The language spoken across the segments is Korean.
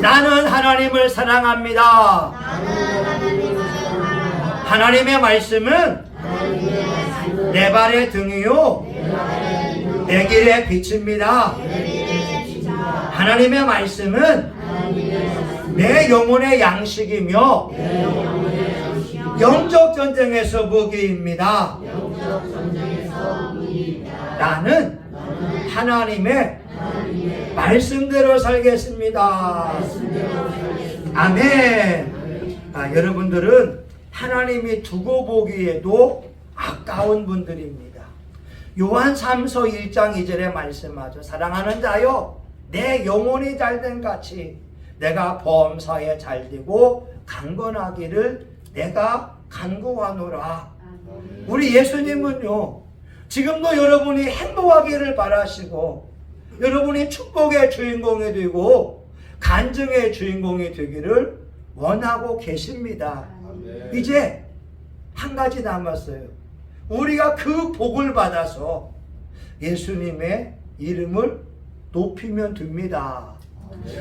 나는 하나님을 사랑합니다. 하나님의 말씀은 내 발의 등이요 내 길의 빛입니다. 하나님의 말씀은 내 영혼의 양식이며 영적 전쟁에서 무기입니다. 나는 하나님의 말씀대로 살겠습니다. 아멘. 여러분들은 하나님이 두고 보기에도 아까운 분들입니다. 요한 3서 1장 2절에 말씀하죠. 사랑하는 자여, 내 영혼이 잘된 같이 내가 범사에 잘되고 강건하기를 내가 간구하노라. 우리 예수님은요, 지금도 여러분이 행복하기를 바라시고 여러분이 축복의 주인공이 되고 간증의 주인공이 되기를 원하고 계십니다. 이제 한 가지 남았어요. 우리가 그 복을 받아서 예수님의 이름을 높이면 됩니다.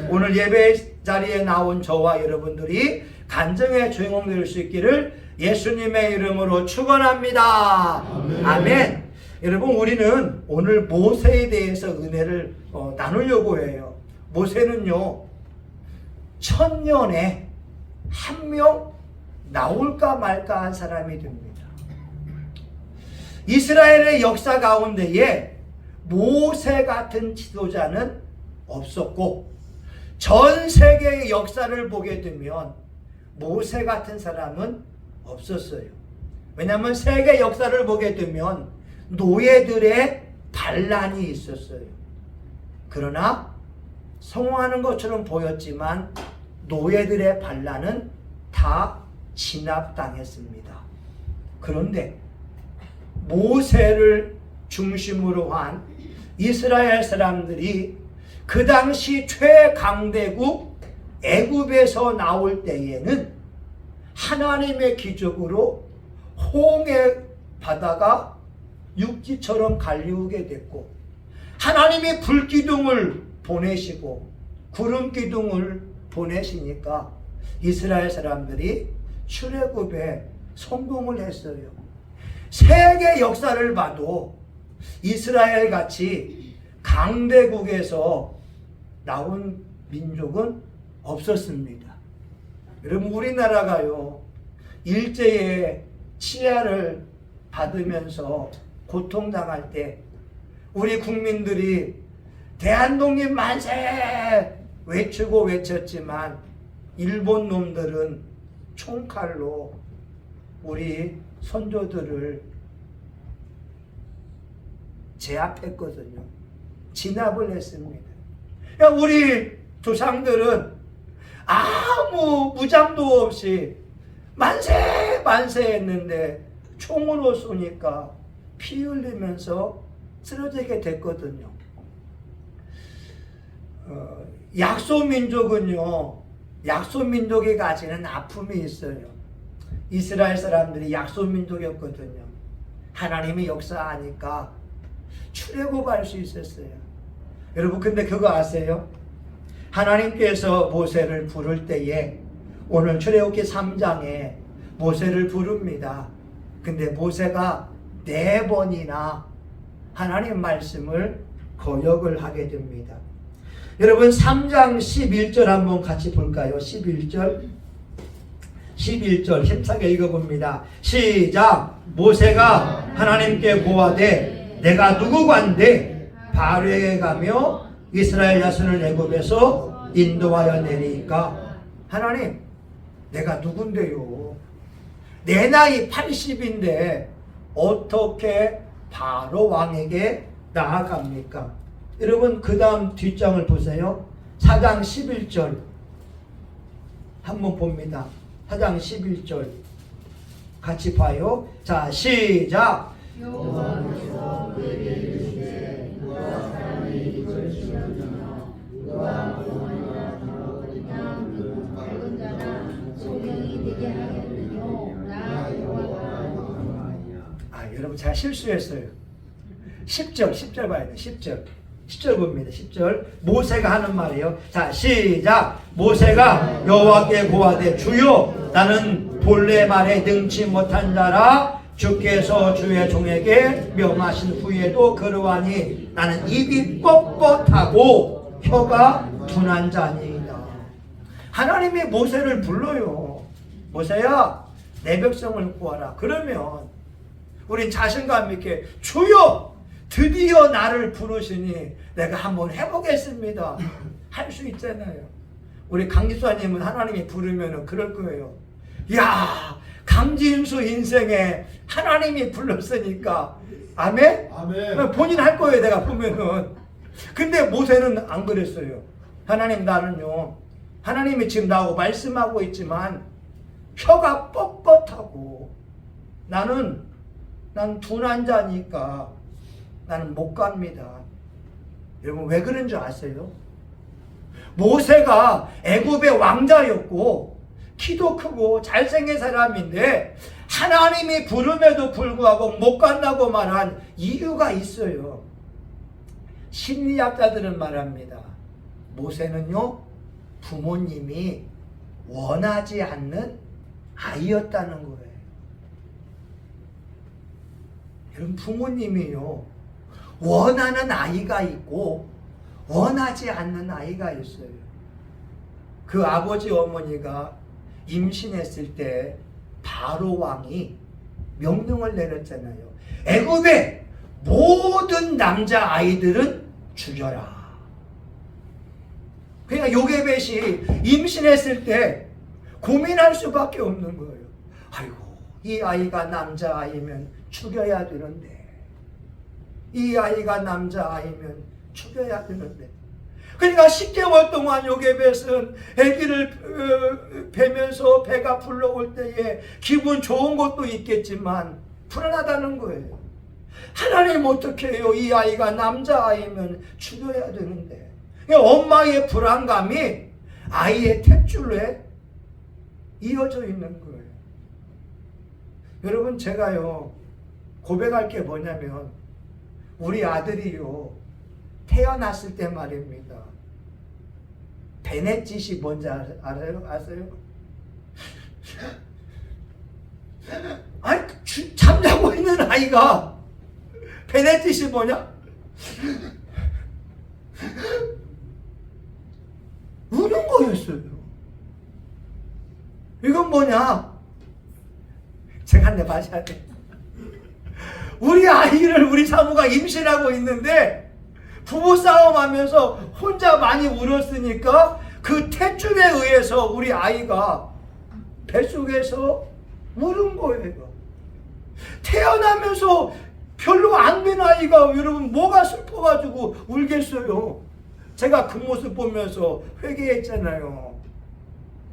오늘 예배 자리에 나온 저와 여러분들이 간증의 주인공 될 수 있기를 예수님의 이름으로 축원합니다. 아멘. 여러분, 우리는 오늘 모세에 대해서 은혜를 나누려고 해요. 모세는요, 1000년에 한 명 나올까 말까 한 사람이 됩니다. 이스라엘의 역사 가운데에 모세 같은 지도자는 없었고, 전 세계의 역사를 보게 되면 모세 같은 사람은 없었어요. 왜냐하면 세계 역사를 보게 되면 노예들의 반란이 있었어요. 그러나 성공하는 것처럼 보였지만 노예들의 반란은 다 진압당했습니다. 그런데 모세를 중심으로 한 이스라엘 사람들이 그 당시 최강대국 애굽에서 나올 때에는 하나님의 기적으로 홍해 바다가 육지처럼 갈리우게 됐고, 하나님이 불기둥을 보내시고 구름 기둥을 보내시니까 이스라엘 사람들이 출애굽에 성공을 했어요. 세계 역사를 봐도 이스라엘 같이 강대국에서 나온 민족은 없었습니다. 여러분, 우리나라가요, 일제의 치하를 받으면서 고통당할 때 우리 국민들이 대한독립 만세 외치고 외쳤지만 일본 놈들은 총칼로 우리 선조들을 제압했거든요. 진압을 했습니다. 우리 조상들은 아무 무장도 없이 만세 만세 했는데 총으로 쏘니까 피 흘리면서 쓰러지게 됐거든요. 약소민족은요, 약소민족이 가지는 아픔이 있어요. 이스라엘 사람들이 약소민족이었거든요. 하나님이 역사하니까 출애굽할 수 있었어요. 여러분, 근데 그거 아세요? 하나님께서 모세를 부를 때에 오늘 출애굽기 3장에 모세를 부릅니다. 근데 모세가 4번이나 하나님 말씀을 거역을 하게 됩니다. 여러분, 3장 11절 한번 같이 볼까요? 11절 힘차게 읽어봅니다. 시작. 모세가 하나님께 고하되 내가 누구관데 바로에게 가며 이스라엘 자손을 애굽에서 인도하여 내리니까. 하나님, 내가 누군데요? 내 나이 80인데 어떻게 바로 왕에게 나아갑니까? 여러분, 그 다음 뒷장을 보세요. 4장 11절 한번 봅니다. 4장 11절 같이 봐요. 자, 시작. 여호와께서 그에게 이르시되 너와 사람의 입을 지으며 너와 공원이나 더러운 땅 작은 자나 소경이 되게 하겠느뇨. 나 여호와라. 여러분, 제가 실수했어요. 10절 봐야 돼요. 10절 10절 봅니다. 10절 모세가 하는 말이에요. 자 시작. 모세가 여호와께 고하되 주여 나는 본래 말에 능치 못한 자라 주께서 주의 종에게 명하신 후에도 그러하니 나는 입이 뻣뻣하고 혀가 둔한 자니이다. 하나님이 모세를 불러요. 모세야 내 백성을 구하라. 그러면 우린 자신감 있게 주여 드디어 나를 부르시니 내가 한번 해보겠습니다 할 수 있잖아요. 우리 강지수님은 하나님이 부르면 그럴 거예요. 야 강진수 인생에 하나님이 불렀으니까 아멘? 아멘. 본인 할 거예요 내가 보면은. 근데 모세는 안 그랬어요. 하나님 나는요 하나님이 지금 나하고 말씀하고 있지만 혀가 뻣뻣하고 난 둔한 자니까 나는 못 갑니다. 여러분 왜 그런 줄 아세요? 모세가 애굽의 왕자였고 키도 크고 잘생긴 사람인데 하나님이 부름에도 불구하고 못 간다고 말한 이유가 있어요. 심리학자들은 말합니다. 모세는요 부모님이 원하지 않는 아이였다는 거예요. 여러분 부모님이요 원하는 아이가 있고 원하지 않는 아이가 있어요. 그 아버지 어머니가 임신했을 때 바로 왕이 명령을 내렸잖아요. 애굽의 모든 남자 아이들은 죽여라. 그러니까 요게벳이 임신했을 때 고민할 수밖에 없는 거예요. 아이고 이 아이가 남자 아이면 죽여야 되는데 이 아이가 남자 아이면 죽여야 되는데 그러니까 10개월 동안 요게벳은 아기를 베면서 배가 불러올 때에 기분 좋은 것도 있겠지만 불안하다는 거예요. 하나님 어떻게 해요? 이 아이가 남자아이면 죽여야 되는데. 엄마의 불안감이 아이의 탯줄에 이어져 있는 거예요. 여러분 제가요 고백할 게 뭐냐면 우리 아들이요 태어났을 때 말입니다. 베넷짓이 뭔지 아세요? 아니 잠자고 있는 아이가 베넷짓이 뭐냐? 우는 거였어요. 이건 뭐냐? 제가 한 대 맞아야 돼. 우리 아이를 우리 사모가 임신하고 있는데 부부싸움하면서 혼자 많이 울었으니까 그 탯줄에 의해서 우리 아이가 뱃속에서 우는 거예요. 태어나면서 별로 안 된 아이가 여러분 뭐가 슬퍼가지고 울겠어요. 제가 그 모습 보면서 회개했잖아요.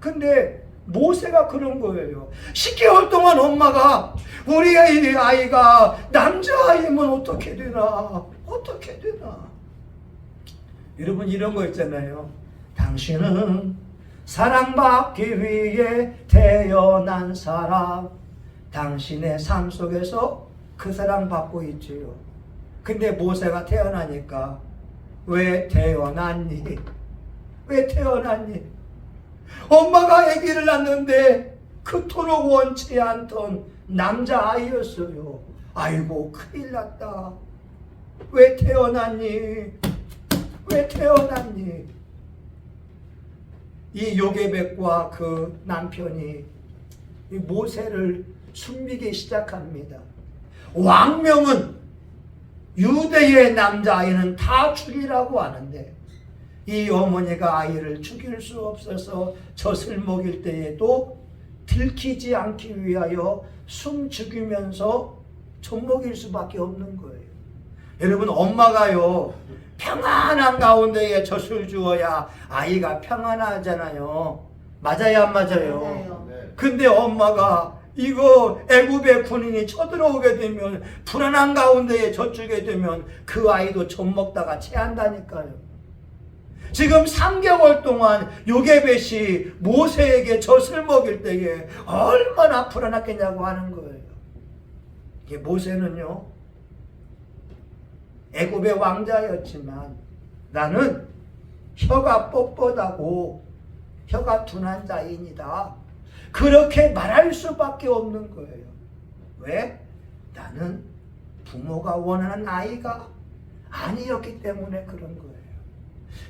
근데 모세가 그런 거예요. 10개월 동안 엄마가 우리 아이가 남자아이면 어떻게 되나 어떻게 되나. 여러분 이런 거 있잖아요. 당신은 사랑받기 위해 태어난 사람. 당신의 삶 속에서 그 사랑 받고 있지요. 근데 모세가 태어나니까 왜 태어났니? 왜 태어났니? 엄마가 아기를 낳는데 그토록 원치 않던 남자아이였어요. 아이고 큰일 났다. 왜 태어났니? 왜 태어났니? 이 요게벳과 그 남편이 이 모세를 숨기기 시작합니다. 왕명은 유대의 남자아이는 다 죽이라고 하는데 이 어머니가 아이를 죽일 수 없어서 젖을 먹일 때에도 들키지 않기 위하여 숨 죽이면서 젖 먹일 수밖에 없는 거예요. 여러분 엄마가요 평안한 가운데에 젖을 주어야 아이가 평안하잖아요. 맞아요 안 맞아요? 맞아요. 근데 엄마가 이거 애굽의 군인이 쳐들어오게 되면 불안한 가운데에 젖주게 되면 그 아이도 젖 먹다가 체한다니까요. 지금 3개월 동안 요게벳이 모세에게 젖을 먹일 때에 얼마나 불안했겠냐고 하는 거예요. 이게 모세는요 애굽의 왕자였지만 나는 혀가 뻣뻣하고 혀가 둔한 자인이다. 그렇게 말할 수밖에 없는 거예요. 왜? 나는 부모가 원하는 아이가 아니었기 때문에 그런 거예요.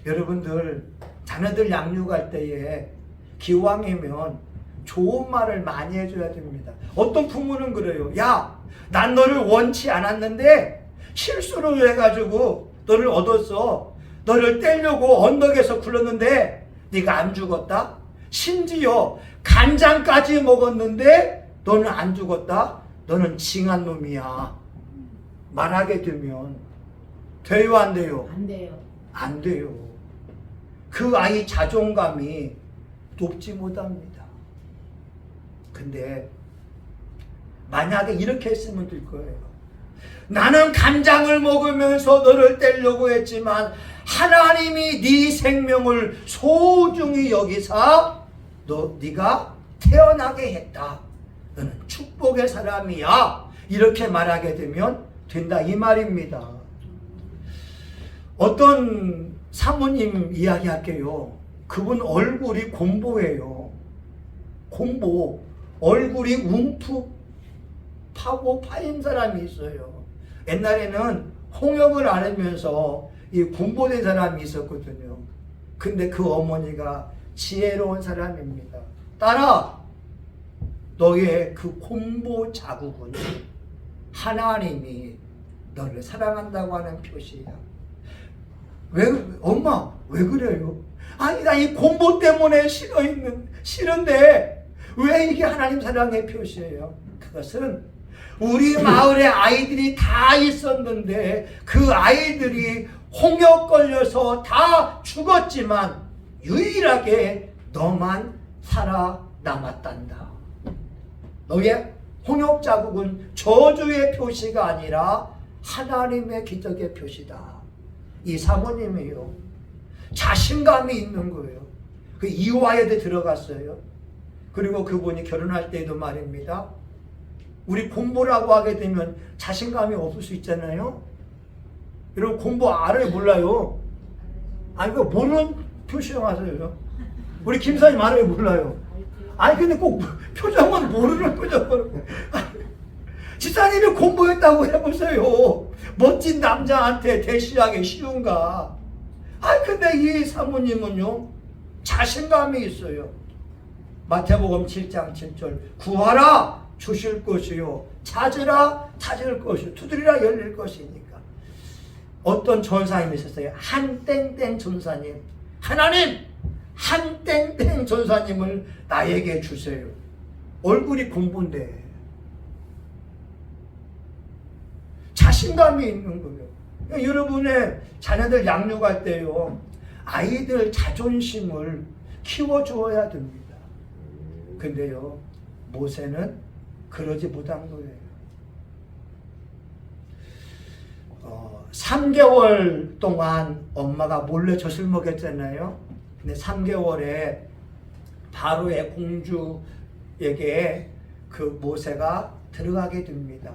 여러분들 자녀들 양육할 때에 기왕이면 좋은 말을 많이 해줘야 됩니다. 어떤 부모는 그래요. 야, 난 너를 원치 않았는데 실수를 해가지고 너를 얻었어. 너를 떼려고 언덕에서 굴렀는데 네가 안 죽었다. 심지어 간장까지 먹었는데 너는 안 죽었다. 너는 징한 놈이야. 말하게 되면 돼요, 안 돼요? 안 돼요. 안 돼요. 그 아이 자존감이 높지 못합니다. 근데 만약에 이렇게 했으면 될 거예요. 나는 간장을 먹으면서 너를 떼려고 했지만 하나님이 네 생명을 소중히 여기사 네가 태어나게 했다. 너는 축복의 사람이야. 이렇게 말하게 되면 된다 이 말입니다. 어떤 사모님 이야기할게요. 그분 얼굴이 곰보예요. 곰보. 얼굴이 움푹 파고 파인 사람이 있어요. 옛날에는 홍역을 앓으면서 이 곰보된 사람이 있었거든요. 근데 그 어머니가 지혜로운 사람입니다. 딸아, 너의 그 곰보 자국은 하나님이 너를 사랑한다고 하는 표시야. 엄마, 왜 그래요? 아니, 나 이 곰보 때문에 싫은데 왜 이게 하나님 사랑의 표시예요? 그것은 우리 마을에 아이들이 다 있었는데 그 아이들이 홍역 걸려서 다 죽었지만 유일하게 너만 살아남았단다. 너의 홍역 자국은 저주의 표시가 아니라 하나님의 기적의 표시다. 이 사모님이요. 자신감이 있는 거예요. 그 이화여대 들어갔어요. 그리고 그분이 결혼할 때도 말입니다. 우리 공부라고 하게 되면 자신감이 없을 수 있잖아요. 여러분 공부 알아요, 몰라요? 아니 그 모르는 표시하세요. 우리 김사님 알아요, 몰라요? 아니 근데 꼭 표정은 모르는 표정으로. 집사님이 공부했다고 해보세요. 멋진 남자한테 대시하기 쉬운가? 아니 근데 이 사모님은요 자신감이 있어요. 마태복음 7장 7절 구하라 주실 것이요 찾으라 찾을 것이요 두드리라 열릴 것이니까. 어떤 전사님이 있었어요. 한땡땡 전사님. 하나님 한땡땡 전사님을 나에게 주세요. 얼굴이 공부인데 자신감이 있는 거예요. 여러분의 자녀들 양육할 때요 아이들 자존심을 키워주어야 됩니다. 근데요 모세는 그러지 못한 거예요. 3개월 동안 엄마가 몰래 젖을 먹였잖아요. 근데 3개월에 바로의 공주에게 그 모세가 들어가게 됩니다.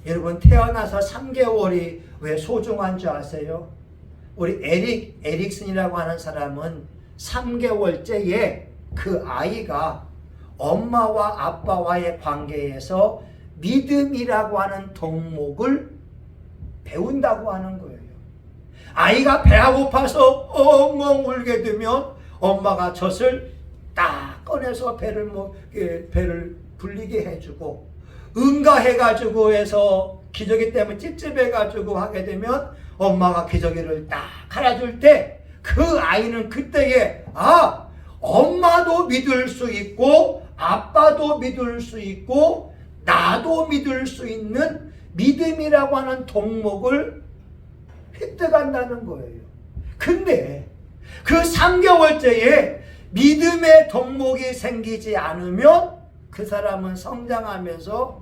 여러분 태어나서 3개월이 왜 소중한 줄 아세요? 우리 에릭슨이라고 하는 사람은 3개월째에 그 아이가 엄마와 아빠와의 관계에서 믿음이라고 하는 덕목을 배운다고 하는 거예요. 아이가 배가 고파서 엉엉 울게 되면 엄마가 젖을 딱 꺼내서 배를 불리게 해주고 응가해가지고 해서 기저귀 때문에 찝찝해가지고 하게 되면 엄마가 기저귀를 딱 갈아줄 때 그 아이는 그때에 엄마도 믿을 수 있고 아빠도 믿을 수 있고 나도 믿을 수 있는 믿음이라고 하는 덕목을 획득한다는 거예요. 근데 그 3개월째에 믿음의 덕목이 생기지 않으면 그 사람은 성장하면서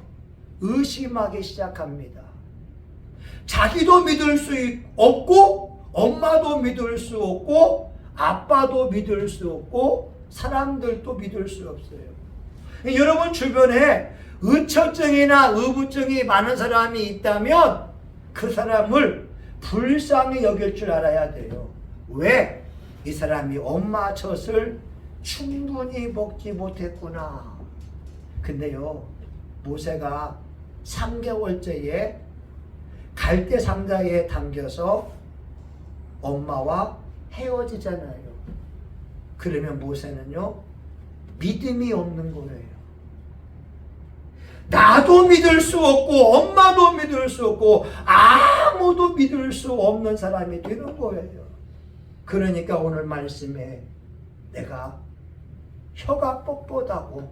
의심하기 시작합니다. 자기도 믿을 수 없고 엄마도 믿을 수 없고 아빠도 믿을 수 없고 사람들도 믿을 수 없어요. 여러분 주변에 의처증이나 의부증이 많은 사람이 있다면 그 사람을 불쌍히 여길 줄 알아야 돼요. 왜? 이 사람이 엄마 젖을 충분히 먹지 못했구나. 근데요, 모세가 3개월째에 갈대 상자에 담겨서 엄마와 헤어지잖아요. 그러면 모세는요, 믿음이 없는 거예요. 나도 믿을 수 없고 엄마도 믿을 수 없고 아무도 믿을 수 없는 사람이 되는 거예요. 그러니까 오늘 말씀에 내가 혀가 뻣뻣하고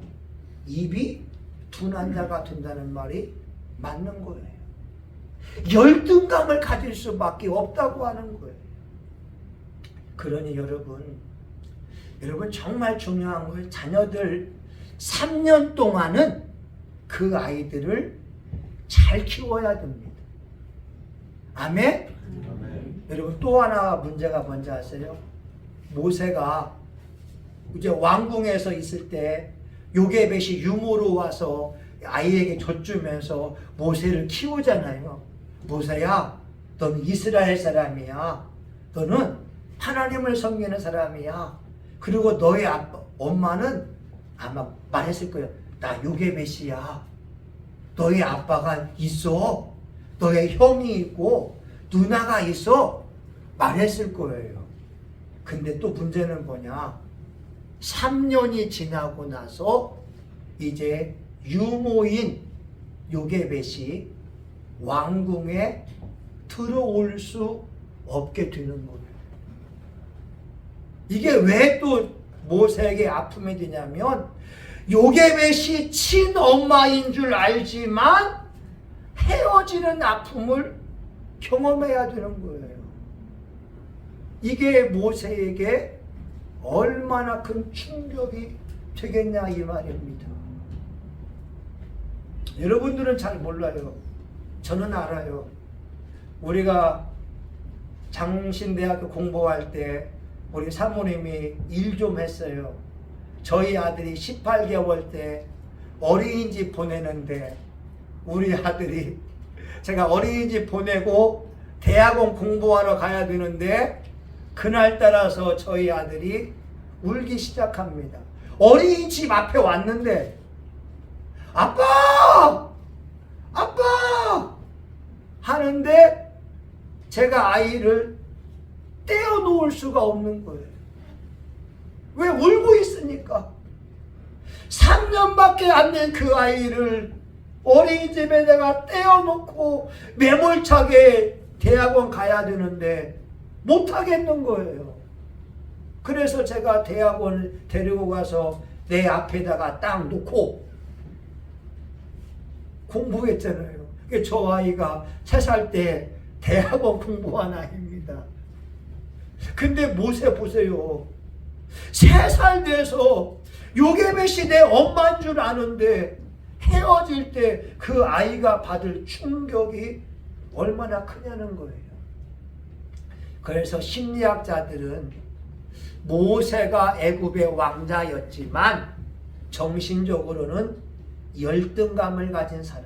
입이 둔한 자가 된다는 말이 맞는 거예요. 열등감을 가질 수밖에 없다고 하는 거예요. 그러니 여러분 정말 중요한 거예요. 자녀들 3년 동안은 그 아이들을 잘 키워야 됩니다. 아멘? 여러분 또 하나 문제가 뭔지 아세요? 모세가 이제 왕궁에서 있을 때 요게벳이 유모로 와서 아이에게 젖주면서 모세를 키우잖아요. 모세야, 너는 이스라엘 사람이야. 너는 하나님을 섬기는 사람이야. 그리고 너의 엄마는 아마 말했을 거예요. 나 요게벳이야. 너의 아빠가 있어. 너의 형이 있고 누나가 있어. 말했을 거예요. 근데 또 문제는 뭐냐? 3년이 지나고 나서 이제 유모인 요게벳이 왕궁에 들어올 수 없게 되는 거예요. 이게 왜 또 모세에게 아픔이 되냐면 요게벳이 친엄마인 줄 알지만 헤어지는 아픔을 경험해야 되는 거예요. 이게 모세에게 얼마나 큰 충격이 되겠냐 이 말입니다. 여러분들은 잘 몰라요. 저는 알아요. 우리가 장신대학교 공부할 때 우리 사모님이 일 좀 했어요. 저희 아들이 18개월 때 어린이집 보내는데 우리 아들이 제가 어린이집 보내고 대학원 공부하러 가야 되는데 그날따라서 저희 아들이 울기 시작합니다. 어린이집 앞에 왔는데 아빠! 아빠! 하는데 제가 아이를 떼어놓을 수가 없는 거예요. 왜? 울고 있으니까. 3년밖에 안 된 그 아이를 어린이집에 내가 떼어놓고 매몰차게 대학원 가야 되는데 못하겠는 거예요. 그래서 제가 대학원 데리고 가서 내 앞에다가 딱 놓고 공부했잖아요. 저 아이가 3살 때 대학원 공부한 아이입니다. 근데 모세 보세요. 3살 돼서 요게벳이 내 엄마인 줄 아는데 헤어질 때 그 아이가 받을 충격이 얼마나 크냐는 거예요. 그래서 심리학자들은 모세가 애굽의 왕자였지만 정신적으로는 열등감을 가진 사람,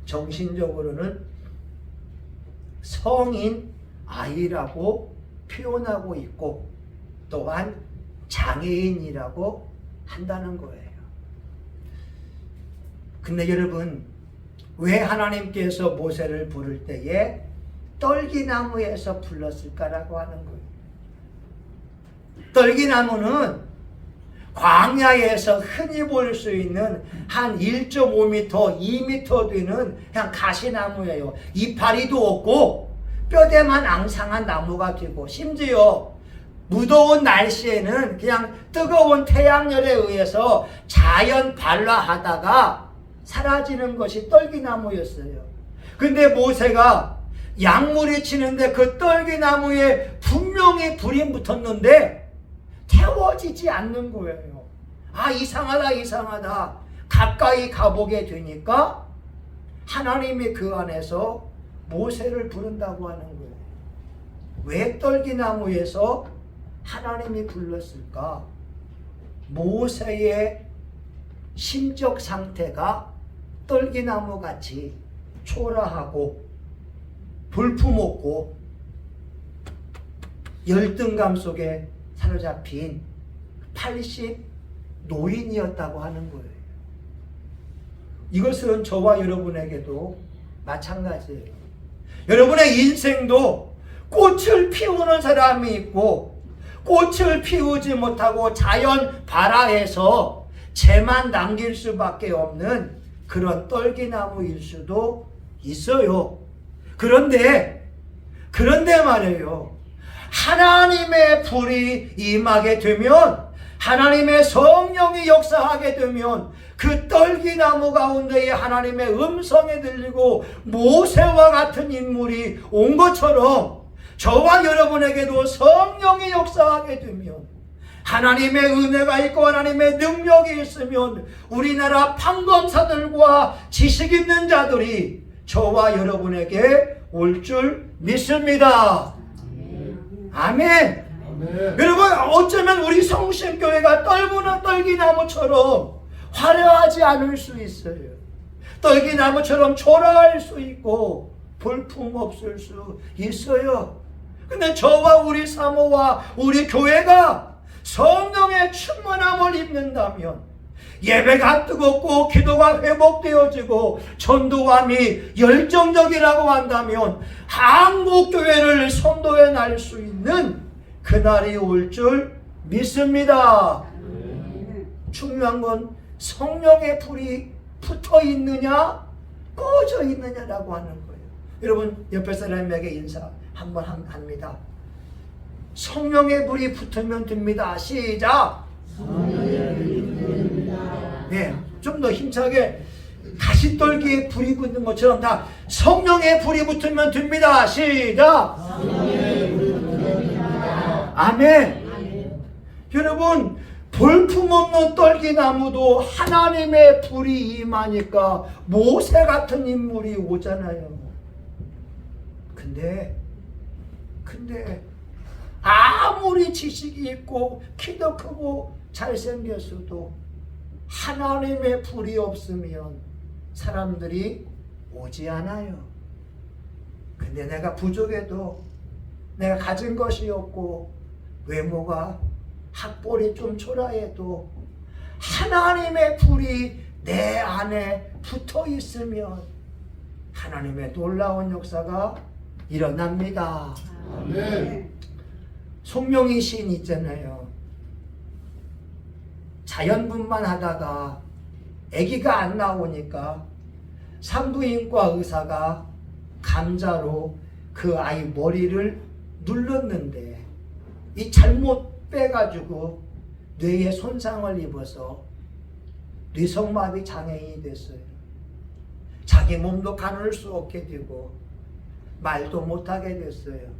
정신적으로는 성인 아이라고 표현하고 있고 또한 장애인이라고 한다는 거예요. 근데 여러분, 왜 하나님께서 모세를 부를 때에 떨기나무에서 불렀을까라고 하는 거예요. 떨기나무는 광야에서 흔히 볼 수 있는 한 1.5m, 2m 되는 그냥 가시나무예요. 이파리도 없고 뼈대만 앙상한 나무가 되고 심지어 무더운 날씨에는 그냥 뜨거운 태양열에 의해서 자연 발화하다가 사라지는 것이 떨기나무였어요. 근데 모세가 양무리 치는데 그 떨기나무에 분명히 불이 붙었는데 태워지지 않는 거예요. 아, 이상하다 이상하다. 가까이 가보게 되니까 하나님이 그 안에서 모세를 부른다고 하는 거예요. 왜 떨기나무에서 하나님이 불렀을까? 모세의 심적 상태가 떨기나무 같이 초라하고 볼품없고 열등감 속에 사로잡힌 80 노인이었다고 하는 거예요. 이것은 저와 여러분에게도 마찬가지예요. 여러분의 인생도 꽃을 피우는 사람이 있고 꽃을 피우지 못하고 자연 발화해서 재만 남길 수밖에 없는 그런 떨기나무일 수도 있어요. 그런데 말이에요. 하나님의 불이 임하게 되면, 하나님의 성령이 역사하게 되면 그 떨기나무 가운데에 하나님의 음성이 들리고 모세와 같은 인물이 온 것처럼 저와 여러분에게도 성령이 역사하게 되면, 하나님의 은혜가 있고 하나님의 능력이 있으면 우리나라 판검사들과 지식 있는 자들이 저와 여러분에게 올 줄 믿습니다. 아멘. 여러분, 어쩌면 우리 성심교회가 떨구는 떨기나무처럼 화려하지 않을 수 있어요. 떨기나무처럼 초라할 수 있고 볼품 없을 수 있어요. 근데 저와 우리 사모와 우리 교회가 성령의 충만함을 입는다면, 예배가 뜨겁고 기도가 회복되어지고 전도감이 열정적이라고 한다면 한국교회를 선도해 날 수 있는 그날이 올 줄 믿습니다. 중요한 건 성령의 불이 붙어 있느냐 꺼져 있느냐라고 하는 거예요. 여러분, 옆에 사람에게 인사 한번 합니다. 성령의 불이 붙으면 됩니다. 시작. 네, 좀 더 힘차게 가시떨기에 불이 붙는 것처럼 다 성령의 불이 붙으면 됩니다. 시작. 아멘. 여러분, 볼품없는 떨기나무도 하나님의 불이 임하니까 모세 같은 인물이 오잖아요. 근데 아무리 지식이 있고 키도 크고 잘생겼어도 하나님의 불이 없으면 사람들이 오지 않아요. 근데 내가 부족해도, 내가 가진 것이 없고 외모가 학벌이 좀 초라해도 하나님의 불이 내 안에 붙어 있으면 하나님의 놀라운 역사가 일어납니다. 아멘. 송명희 시인 있잖아요. 자연분만 하다가 아기가 안 나오니까 산부인과 의사가 감자로 그 아이 머리를 눌렀는데 이 잘못 빼가지고 뇌에 손상을 입어서 뇌성마비 장애인이 됐어요. 자기 몸도 가눌 수 없게 되고 말도 못하게 됐어요.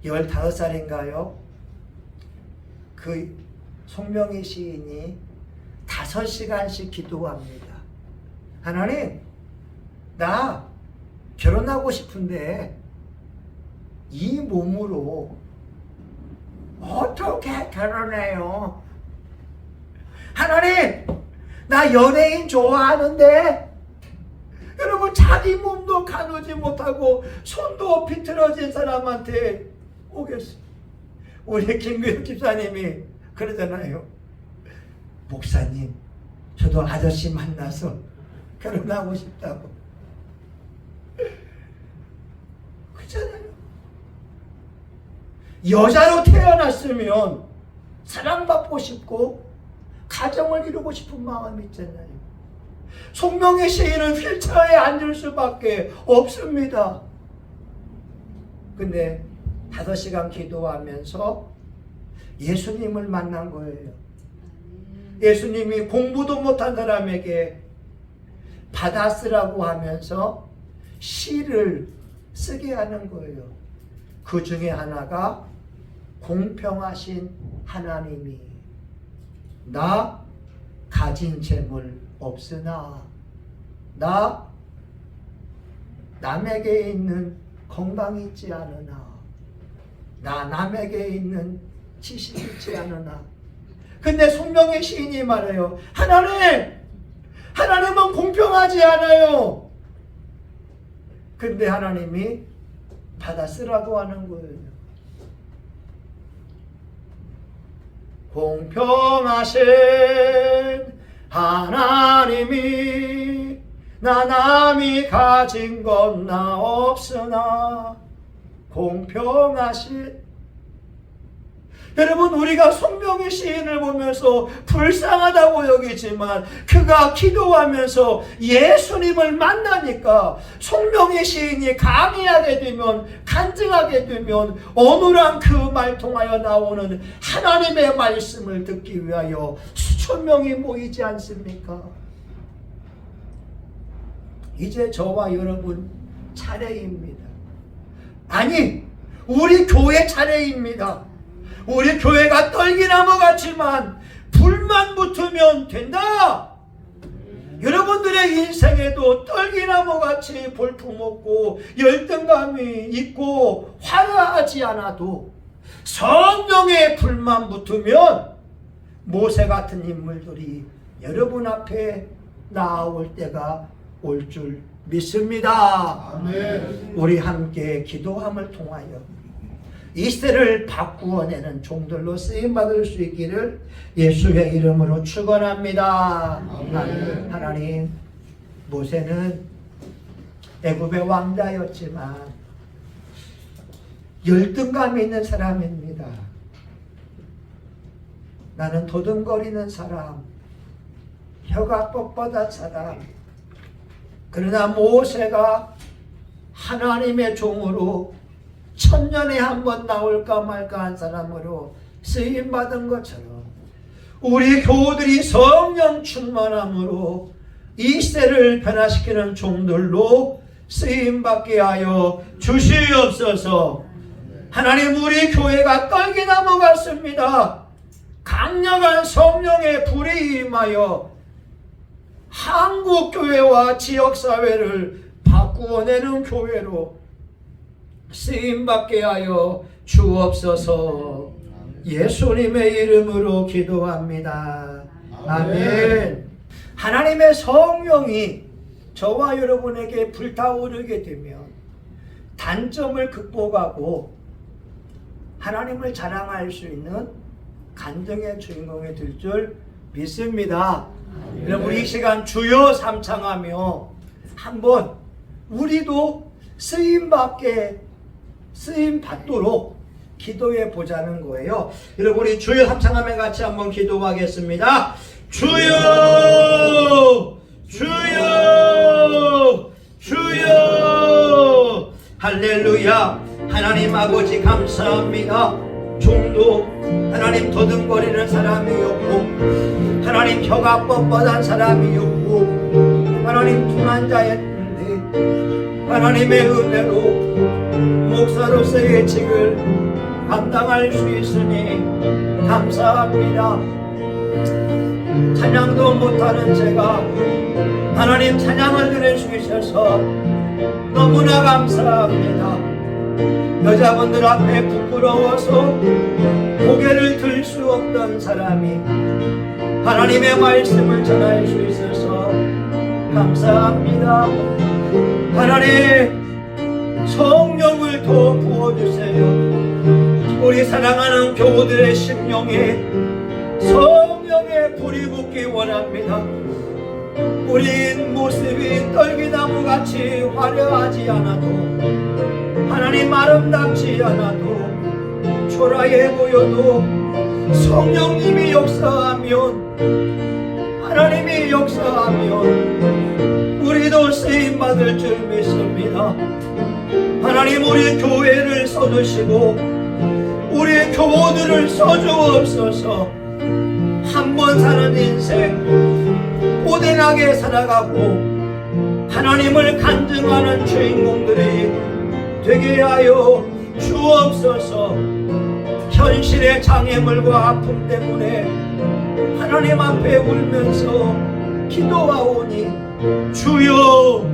15살인가요? 그 송명희 시인이 5시간씩 기도합니다. 하나님, 나 결혼하고 싶은데 이 몸으로 어떻게 결혼해요? 하나님, 나 연예인 좋아하는데, 여러분, 자기 몸도 가누지 못하고 손도 비틀어진 사람한테 오겠어요. 우리 김규혁 집사님이 그러잖아요. 목사님, 저도 아저씨 만나서 결혼하고 싶다고. 그렇잖아요. 여자로 태어났으면 사랑받고 싶고 가정을 이루고 싶은 마음이 있잖아요. 송명희 시인은 휠체어에 앉을 수밖에 없습니다. 근데 5시간 기도하면서 예수님을 만난 거예요. 예수님이 공부도 못한 사람에게 받아 쓰라고 하면서 시를 쓰게 하는 거예요. 그 중에 하나가 공평하신 하나님이 나 가진 재물 없으나 나 남에게 있는 건강 있지 않으나 나 남에게 있는 지식 있지 않으나. 근데 송명희 시인이 말해요. 하나님은 공평하지 않아요. 근데 하나님이 받아 쓰라고 하는 거예요. 공평하신 하나님이 나 남이 가진 건 나 없으나 공평하신, 여러분, 우리가 송명의 시인을 보면서 불쌍하다고 여기지만 그가 기도하면서 예수님을 만나니까 송명의 시인이 강의하게 되면, 간증하게 되면 어느랑 그 말 통하여 나오는 하나님의 말씀을 듣기 위하여 수천 명이 모이지 않습니까? 이제 저와 여러분 차례입니다. 아니, 우리 교회 차례입니다. 우리 교회가 떨기나무 같지만 불만 붙으면 된다. 여러분들의 인생에도 떨기나무 같이 볼품없고 열등감이 있고 화려하지 않아도 성령의 불만 붙으면 모세 같은 인물들이 여러분 앞에 나올 때가 올 줄 믿습니다. 아멘. 우리 함께 기도함을 통하여 이 시대를 바꾸어내는 종들로 쓰임받을 수 있기를 예수의 이름으로 축원합니다. 아멘. 하나님, 모세는 애굽의 왕자였지만 열등감이 있는 사람입니다. 나는 도둑거리는 사람, 혀가 뻣뻣한 사람. 그러나 모세가 하나님의 종으로 천년에 한 번 나올까 말까 한 사람으로 쓰임받은 것처럼 우리 교우들이 성령 충만함으로 이 시대를 변화시키는 종들로 쓰임받게 하여 주시옵소서. 하나님, 우리 교회가 떨기나무 같습니다. 강력한 성령의 불이 임하여 한국교회와 지역사회를 바꾸어내는 교회로 쓰임받게 하여 주옵소서. 예수님의 이름으로 기도합니다. 아멘. 하나님의 성령이 저와 여러분에게 불타오르게 되면 단점을 극복하고 하나님을 자랑할 수 있는 간증의 주인공이 될 줄 믿습니다. 여러분, 이 시간 주여 삼창하며 한번 우리도 쓰임받도록 기도해 보자는 거예요. 여러분, 우리 주여 삼창하며 같이 한번 기도하겠습니다. 주여, 주여, 주여. 할렐루야. 하나님 아버지 감사합니다. 종도 하나님 도둑거리는 사람이었고 하나님 혀가 뻣뻣한 사람이었고 하나님 둔한 자였는데 하나님의 은혜로 목사로서의 직을 감당할 수 있으니 감사합니다. 찬양도 못하는 제가 하나님 찬양을 드릴 수 있어서 너무나 감사합니다. 여자분들 앞에 부끄러워서 고개를 들 수 없던 사람이 하나님의 말씀을 전할 수 있어서 감사합니다. 하나님, 성령을 더 부어주세요. 우리 사랑하는 교우들의 심령에 성령의 불이 붙기 원합니다. 우린 모습이 떨기나무같이 화려하지 않아도 하나님 아름답지 않아도 초라해 보여도 성령님이 역사하면 하나님이 역사하면 우리도 쓰임받을 줄 믿습니다. 하나님, 우리 교회를 써주시고 우리 교우들을 써주옵소서. 한 번 사는 인생 고단하게 살아가고 하나님을 간증하는 주인공들이 되게 하여 주옵소서. 현실의 장애물과 아픔 때문에 하나님 앞에 울면서 기도하오니 주여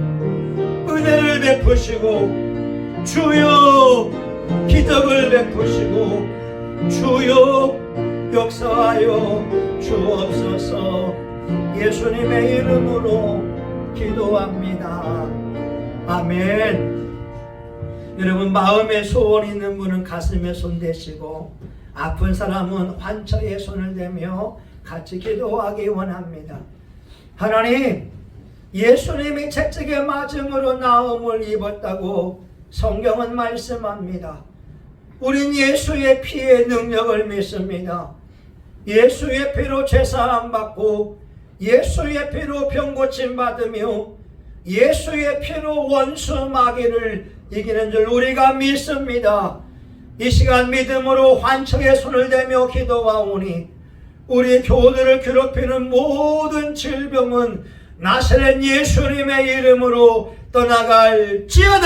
은혜를 베푸시고 주여 기적을 베푸시고 주여 역사하여 주옵소서. 예수님의 이름으로 기도합니다. 아멘. 여러분, 마음에 소원 있는 분은 가슴에 손 대시고 아픈 사람은 환처에 손을 대며 같이 기도하기 원합니다. 하나님, 예수님이 채찍에 맞음으로 나음을 입었다고 성경은 말씀합니다. 우린 예수의 피의 능력을 믿습니다. 예수의 피로 죄사함 받고 예수의 피로 병 고침 받으며 예수의 피로 원수 마귀를 이기는 줄 우리가 믿습니다. 이 시간 믿음으로 환청의 손을 대며 기도하오니 우리 교우들을 괴롭히는 모든 질병은 나사렛 예수님의 이름으로 떠나갈지어다.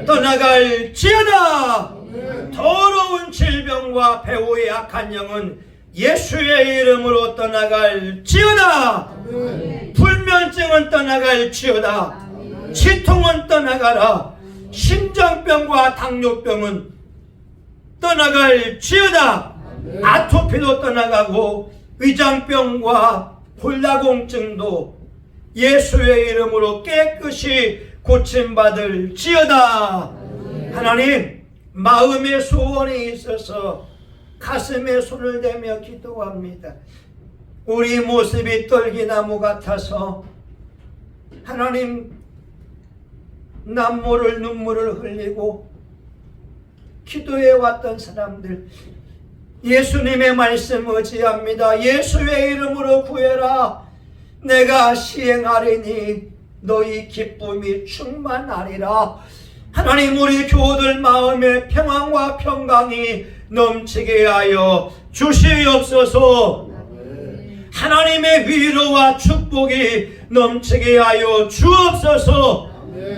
떠나갈지어다. 더러운 질병과 배후의 약한 영은 예수의 이름으로 떠나갈지어다. 불면증은 떠나갈지어다. 치통은 떠나가라. 심장병과 당뇨병은 떠나갈지어다. 아토피도 떠나가고 위장병과 골다공증도 예수의 이름으로 깨끗이 고침받을지어다. 하나님, 마음의 소원이 있어서 가슴에 손을 대며 기도합니다. 우리 모습이 떨기나무 같아서 하나님, 남모를 눈물을 흘리고 기도해 왔던 사람들, 예수님의 말씀 의지합니다. 예수의 이름으로 구해라. 내가 시행하리니 너희 기쁨이 충만하리라. 하나님, 우리 교우들 마음에 평안과 평강이 넘치게 하여 주시옵소서. 하나님의 위로와 축복이 넘치게 하여 주옵소서.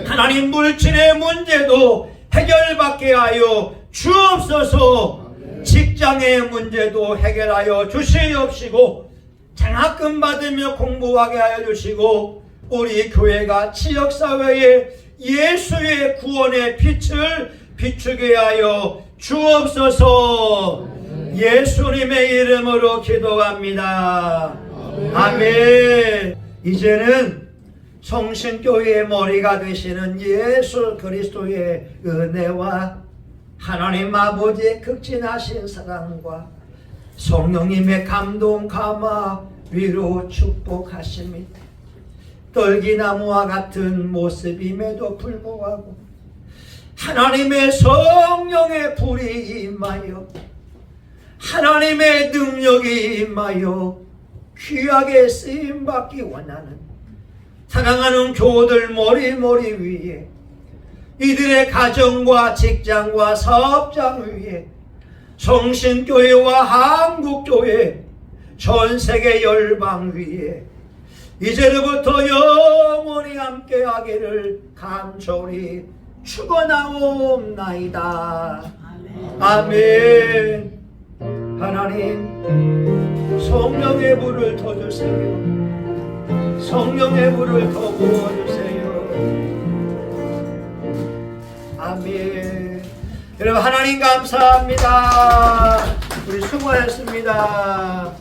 하나님, 물질의 문제도 해결받게 하여 주옵소서. 직장의 문제도 해결하여 주시옵시고 장학금 받으며 공부하게 하여 주시고 우리 교회가 지역사회에 예수의 구원의 빛을 비추게 하여 주옵소서. 예수님의 이름으로 기도합니다. 아멘. 이제는 성신교회의 머리가 되시는 예수 그리스도의 은혜와 하나님 아버지의 극진하신 사랑과 성령님의 감동, 감화, 위로, 축복하심이 떨기나무와 같은 모습임에도 불구하고 하나님의 성령의 불이 임하여 하나님의 능력이 임하여 귀하게 쓰임받기 원하는 사랑하는 교우들 머리 위에, 이들의 가정과 직장과 사업장 위에, 성신교회와 한국교회, 전세계 열방 위에 이제로부터 영원히 함께하기를 간절히 축원하옵나이다. 아멘. 하나님, 성령의 불을 더 주세요. 성령의 불을 더 부어주세요. 아멘. 여러분, 하나님 감사합니다. 우리 수고하셨습니다.